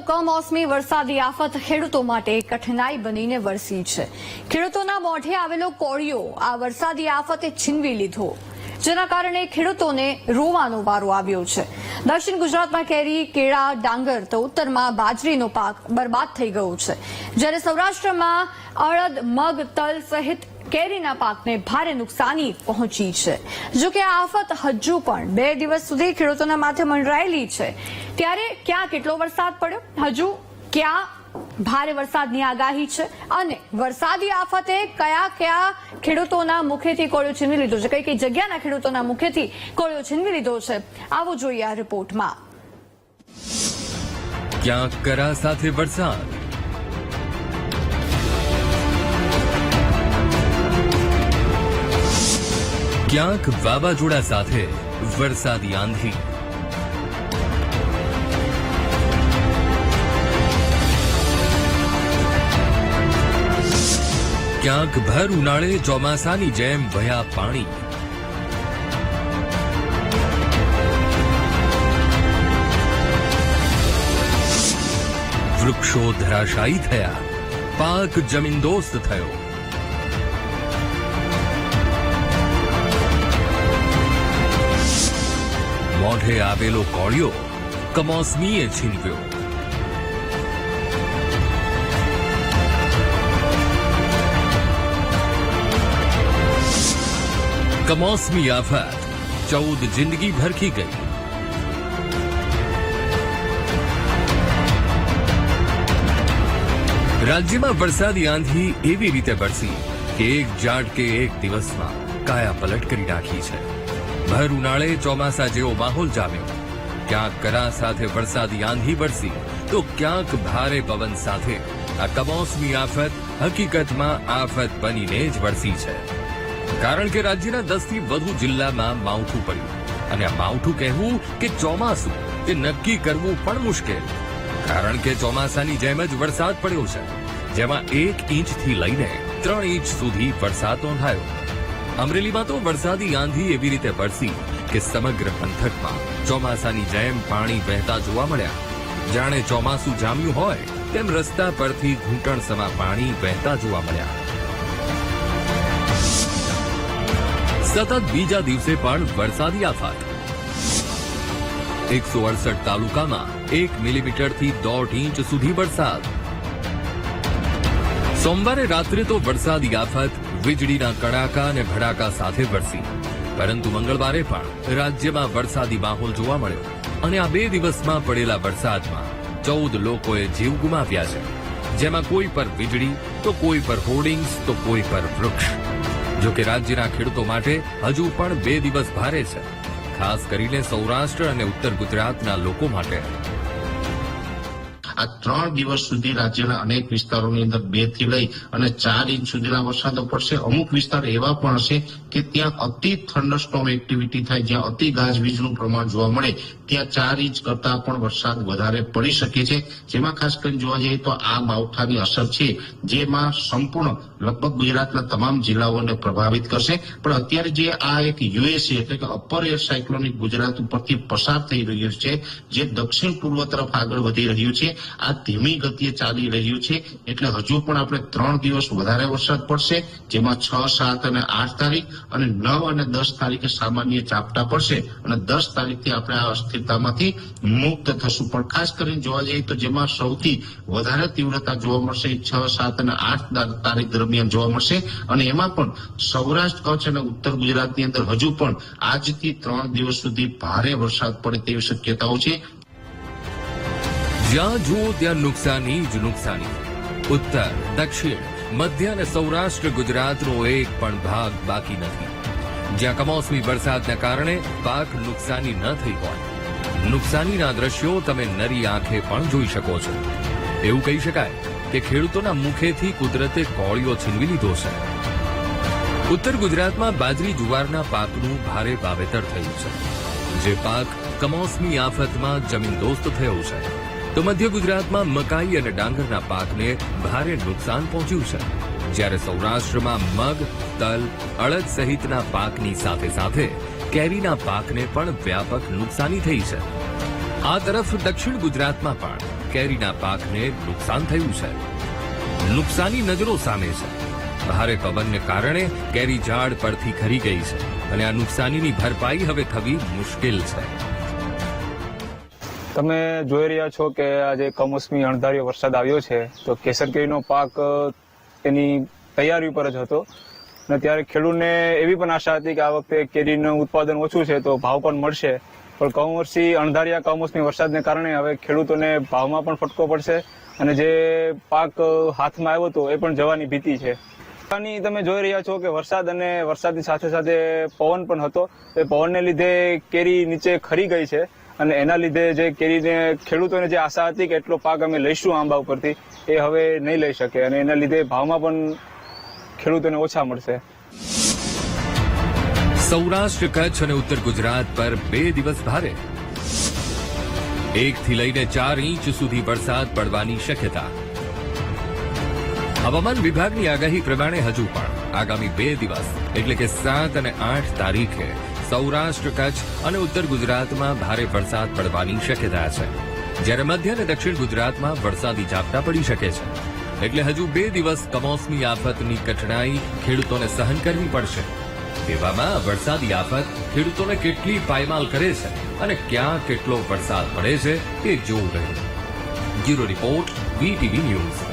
કમોસમી વરસાદી આફત ખેડૂતો માટે કઠિનાઈ બનીને વરસી છે। ખેડૂતોના મોઢે આવેલો કોળિયો આ વરસાદી આફતે છીનવી લીધો, જેના કારણે ખેડૂતોને રોવાનો વારો આવ્યો છે। દક્ષિણ ગુજરાતમાં કેરી, કેળા, ડાંગર તો ઉત્તરમાં બાજરીનો પાક બરબાદ થઈ ગયો છે, જ્યારે સૌરાષ્ટ્રમાં અડદ, મગ, તલ સહિત કેરીના પાકને ભારે નુકસાની પહોંચી છે। જો કે આ આફત હજુ પણ 2 દિવસ સુધી ખેડૂતોના માથે મંડરાયેલી છે, ત્યારે ક્યાં કેટલો વરસાદ પડ્યો, હજુ ક્યાં ભારે વરસાદની આગાહી છે અને વરસાદી આફતે કયા ખેડૂતોના મુખેથી કોળિયો છીનવી લીધો છે, કઈ જગ્યાના ખેડૂતોના મુખેથી કોળિયો છીનવી લીધો છે, આવો જોઈએ આ રિપોર્ટમાં। ક્યાંક કરા સાથે વરસાદ, ક્યાંક વાવાઝોડા સાથે વરસાદી આંધી, ક્યાંક ભર ઉનાળે ચોમાસાની જેમ વહ્યા પાણી, વૃક્ષો ધરાશાયી થયા, પાક જમીનદોસ્ત થયો, મોઢે આવેલો કોળિયો કમોસમીએ છીનવ્યો। કમોસમી આફત 14 જિંદગી ભરખી ગઈ। રાજ્યમાં વરસાદી આંધી એવી રીતે વરસી કે એક ઝાટકે એક દિવસમાં કાયા પલટ કરી નાખી છે। ભર ઉનાળે ચોમાસા જેવો માહોલ જામ્યો, ક્યાંક કરા સાથે વરસાદી આંધી વરસી તો ક્યાંક ભારે પવન સાથે આ કમોસમી આફત હકીકતમાં આફત બનીને જ વરસી છે, કારણ કે રાજ્યના 10 થી વધુ જિલ્લામાં માવઠું પડ્યું અને આ માવઠું કહેવું કે ચોમાસું તે નક્કી કરવું પણ મુશ્કેલ, કારણ કે ચોમાસાની જેમ જ વરસાદ પડ્યો છે, જેમાં 1 ઇંચથી લઈને 3 ઇંચ સુધી વરસાદ નોંધાયો। અમરેલીમાં તો વરસાદી આંધી એવી રીતે વરસી કે સમગ્ર પંથકમાં ચોમાસાની જેમ પાણી વહેતા જોવા મળ્યા। જાણે ચોમાસું જામ્યું હોય તેમ રસ્તા પરથી ઘૂંટણસમા પાણી વહેતા જોવા મળ્યા। સતત બીજા દિવસે પણ વરસાદી આફત, 168 તાલુકામાં 1 મિલીમીટરથી 1.5 ઇંચ સુધી વરસાદ। સોમવારે રાત્રે તો વરસાદી આફત વીજળીના કડાકા અને ભડાકા સાથે વરસી, પરંતુ મંગળવારે પણ રાજ્યમાં વરસાદી માહોલ જોવા મળ્યો અને આ 2 દિવસમાં પડેલા વરસાદમાં 14 લોકોએ જીવ ગુમાવ્યા છે, જેમાં કોઈ પર વીજળી તો કોઈ પર હોર્ડિંગ્સ તો કોઈ પર વૃક્ષ। જો કે રાજ્યના ખેડૂતો માટે હજુ પણ 2 દિવસ ભારે છે, ખાસ કરીને સૌરાષ્ટ્ર અને ઉત્તર ગુજરાતના લોકો માટે। આ 3 દિવસ સુધી રાજ્યના અનેક વિસ્તારોની અંદર 2 થી લઈ અને 4 ઇંચ સુધીના વરસાદો પડશે। અમુક વિસ્તાર એવા પણ હશે કે ત્યાં અતિ થંડરસ્ટોર્મ એક્ટિવિટી થાય, જ્યાં અતિ ગાજવીજનું પ્રમાણ જોવા મળે, ત્યાં 4 ઇંચ કરતા પણ વરસાદ વધારે પડી શકે છે, જેમાં ખાસ કરીને જોવા જઈએ તો આ માવઠાની અસર છે, જેમાં સંપૂર્ણ લગભગ ગુજરાતના તમામ જિલ્લાઓને પ્રભાવિત કરશે। પણ અત્યારે જે આ એક યુએસી એટલે કે અપર એર સાયક્લોનિક ગુજરાત ઉપરથી પસાર થઈ રહ્યું છે, જે દક્ષિણ પૂર્વ તરફ આગળ વધી રહ્યું છે, આ ધીમી ગતિએ ચાલી રહ્યું છે, એટલે હજુ પણ આપણે 3 દિવસ વધારે વરસાદ પડશે, જેમાં 6, 7 અને 8 તારીખ અને 9 અને 10 તારીખે સામાન્ય ઝાપટા પડશે અને 10 તારીખથી આપણે આ અસ્થિરતામાંથી મુક્ત થશું। પણ ખાસ કરીને જોવા જઈએ તો જેમાં સૌથી વધારે તીવ્રતા જોવા મળશે 6, 7 અને 8 તારીખ દરમિયાન જોવા મળશે, અને એમાં પણ સૌરાષ્ટ્ર, કચ્છ અને ઉત્તર ગુજરાતની અંદર હજુ પણ આજથી 3 દિવસ સુધી ભારે વરસાદ પડે તેવી શક્યતાઓ છે। જ્યાં જુઓ ત્યાં નુકસાની જ નુકસાની। ઉત્તર, દક્ષિણ, મધ્ય અને સૌરાષ્ટ્ર ગુજરાતનો એક પણ ભાગ બાકી નથી જ્યાં કમોસમી વરસાદના કારણે પાક નુકસાની ન થઈ હોય। નુકસાનીના દ્રશ્યો તમે નરી આંખે પણ જોઈ શકો છો। એવું કહી શકાય કે ખેડૂતોના મુખેથી કુદરતે કોળિયો છીનવી લીધો છે। ઉત્તર ગુજરાતમાં બાજરી, જુવારના પાકનું ભારે વાવેતર થયું છે, જે પાક કમોસમી આફતમાં જમીનદોસ્ત થયો છે, તો મધ્ય ગુજરાતમાં મકાઈ અને ડાંગરના પાકને ભારે નુકસાન પહોંચ્યું છે, જ્યારે સૌરાષ્ટ્રમાં મગ, તલ, અડદ સહિતના પાકની સાથે સાથે કેરીના પાકને પણ વ્યાપક નુકસાની થઈ છે। આ તરફ દક્ષિણ ગુજરાતમાં પણ કેરીના પાકને નુકસાન થયું છે. નુકસાની નજરો સામે છે. ભારે પવનને કારણે કેરી ઝાડ પરથી ખરી ગઈ છે અને આ નુકસાનીની ભરપાઈ હવે થવી મુશ્કેલ છે. તમે જોઈ રહ્યા છો કે આજે કમોસમી અણધાર્યો વરસાદ આવ્યો છે તો કેસર કેરીનો પાક એની તૈયારી ઉપર જ હતો અને ત્યારે ખેડૂતને એવી પણ આશા હતી કે આ વખતે કેરીનું ઉત્પાદન ઓછું છે તો ભાવ પણ મળશે, પણ કમોસમી વરસાદને કારણે હવે ખેડૂતોને ભાવમાં પણ ફટકો પડશે અને જે પાક હાથમાં આવ્યો હતો એ પણ જવાની ભીતિ છે. તમે જોઈ રહ્યા છો કે વરસાદ અને વરસાદની સાથે સાથે પવન પણ હતો. એ પવનને લીધે કેરી નીચે ખરી ગઈ છે અને એના લીધે જે કેરીને ખેડૂતોને જે આશા હતી કે એટલો પાક અમે લઈશું આંબા ઉપરથી એ હવે નહીં લઈ શકે અને એના લીધે ભાવમાં પણ ખેડૂતોને ઓછા મળશે. સૌરાષ્ટ્ર, કચ્છ અને ઉત્તર ગુજરાત પર 2 દિવસ ભારે 1 થી લઈને 4 ઇંચ સુધી વરસાદ પડવાની શક્યતા. હવામાન વિભાગની આગાહી પ્રમાણે હજુ પણ આગામી 2 દિવસ એટલે કે 7 અને 8 તારીખે સૌરાષ્ટ્ર, કચ્છ અને ઉત્તર ગુજરાતમાં ભારે વરસાદ પડવાની શક્યતા છે, જ્યારે મધ્ય અને દક્ષિણ ગુજરાતમાં વરસાદી ઝાપટા પડી શકે છે. એટલે હજુ 2 દિવસ કમોસમી આફતની કઠણાઈ ખેડૂતોને સહન કરવી પડશે. તેવામાં વરસાદી આફત ખેડૂતોને કેટલી પાયમાલ કરે છે અને ક્યાં કેટલો વરસાદ પડે છે તે જોવું રહ્યું. Bureau report, VTV news.